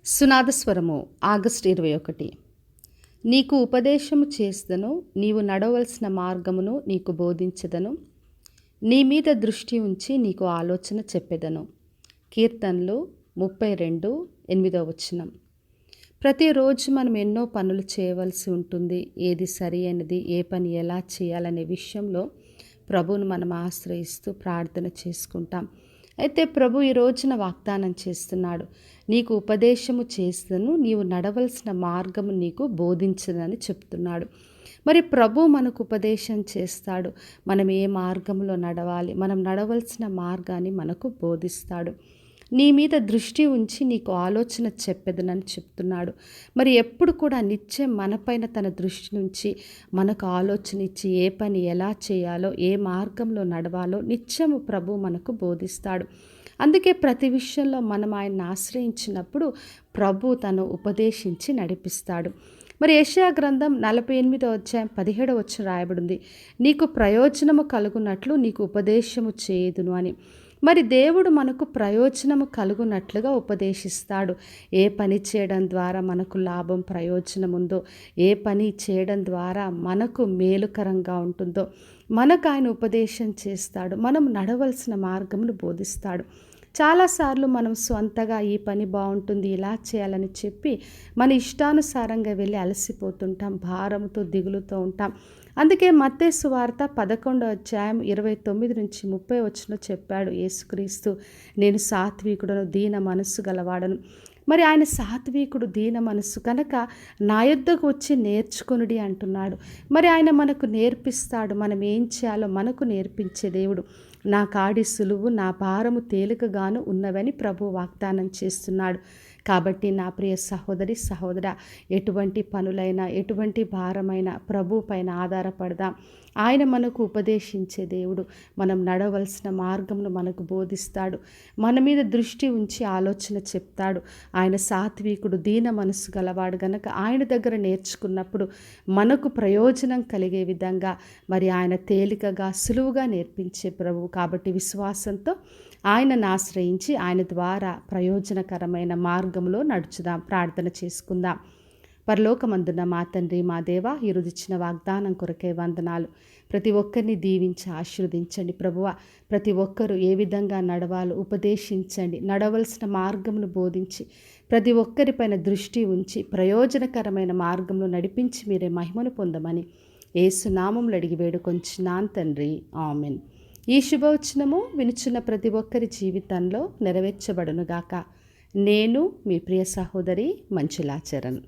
సునాదస్వరము August 21. నీకు ఉపదేశము చేస్తను, నీవు నడవలసిన మార్గమును నీకు బోధించదను, నీ మీద దృష్టి ఉంచి నీకు ఆలోచన చెప్పెదను. కీర్తనలు 32:8. ప్రతిరోజు మనం ఎన్నో పనులు చేయవలసి ఉంటుంది. ఏది సరి అయినది, ఏ పని ఎలా చేయాలనే విషయంలో ప్రభువును మనం ఆశ్రయిస్తూ ప్రార్థన చేసుకుంటాం. అయితే ప్రభు ఈ రోజున వాగ్దానం చేస్తున్నాడు, నీకు ఉపదేశము చేస్తను, నీవు నడవలసిన మార్గము నీకు బోధించదని చెప్తున్నాడు. మరి ప్రభు మనకు ఉపదేశం చేస్తాడు, మనం ఏ మార్గంలో నడవాలి, మనం నడవలసిన మార్గాన్ని మనకు బోధిస్తాడు. నీ మీద దృష్టి ఉంచి నీకు ఆలోచన చెప్పెదనని చెప్తున్నాడు. మరి ఎప్పుడు కూడా నిత్యం మనపైన తన దృష్టి నుంచి మనకు ఆలోచన ఇచ్చి ఏ పని ఎలా చేయాలో, ఏ మార్గంలో నడవాలో నిత్యము ప్రభు మనకు బోధిస్తాడు. అందుకే ప్రతి విషయంలో మనం ఆయన్ని ఆశ్రయించినప్పుడు ప్రభు తను ఉపదేశించి నడిపిస్తాడు. మరి యెషయా గ్రంథం 48:17 రాయబడింది, నీకు ప్రయోజనము కలుగునట్లు నీకు ఉపదేశము చేయుదును అని. మరి దేవుడు మనకు ప్రయోజనము కలుగునట్లుగా ఉపదేశిస్తాడు. ఏ పని చేయడం ద్వారా మనకు లాభం ప్రయోజనం ఉందో, ఏ పని చేయడం ద్వారా మనకు మేలుకరంగా ఉంటుందో మనకు ఆయన ఉపదేశం చేస్తాడు. మనం నడవలసిన మార్గమును బోధిస్తాడు. చాలాసార్లు మనం స్వంతగా ఈ పని బాగుంటుంది, ఇలా చేయాలని చెప్పి మన ఇష్టానుసారంగా వెళ్ళి అలసిపోతుంటాం, భారంతో దిగులుతో ఉంటాం. అందుకే మత్తయి సువార్త 11:29-30 చెప్పాడు యేసుక్రీస్తు, నేను సాత్వికుడను, దీన మనస్సు గలవాడను. మరి ఆయన సాత్వికుడు, దీన మనస్సు కనుక నా యొద్దకు వచ్చి నేర్చుకొనుడి అంటున్నాడు. మరి ఆయన మనకు నేర్పిస్తాడు, మనం ఏం చేయాలో మనకు నేర్పించే దేవుడు. నా కాడి సులువు, నా భారము తేలికగాను ఉన్నవని ప్రభు వాగ్దానం చేస్తున్నాడు. కాబట్టి నా ప్రియ సహోదరి సహోదరా, ఎటువంటి పనులైనా, ఎటువంటి భారమైనా ప్రభు పైన ఆధారపడదాం. ఆయన మనకు ఉపదేశించే దేవుడు. మనం నడవలసిన మార్గమును మనకు బోధిస్తాడు, మన మీద దృష్టి ఉంచి ఆలోచన చెప్తాడు. ఆయన సాత్వికుడు, దీన మనస్సు గలవాడు గనక ఆయన దగ్గర నేర్చుకున్నప్పుడు మనకు ప్రయోజనం కలిగే విధంగా మరి ఆయన తేలికగా సులువుగా నేర్పించే ప్రభువు. కాబట్టి విశ్వాసంతో ఆయనను ఆశ్రయించి ఆయన ద్వారా ప్రయోజనకరమైన మార్గంలో నడుచుదాం. ప్రార్థన చేసుకుందాం. పరలోకమందున్న మా తండ్రి, మా దేవా, ఈరోజు ఇచ్చిన వాగ్దానం కొరకే వందనాలు. ప్రతి ఒక్కరిని దీవించి ఆశీర్వదించండి ప్రభువా. ప్రతి ఒక్కరూ ఏ విధంగా నడవాలో ఉపదేశించండి, నడవలసిన మార్గమును బోధించి ప్రతి ఒక్కరిపైన దృష్టి ఉంచి ప్రయోజనకరమైన మార్గంలో నడిపించి మీరే మహిమను పొందమని యేసు నామములో అడిగి వేడుకొంచున్నాను తండ్రి, ఆమెన్. ఈ శుభవచనము వినుచున్న ప్రతి ఒక్కరి జీవితంలో నెరవేర్చబడునుగాక. నేను మీ ప్రియ సహోదరి మంజులా చరణ్.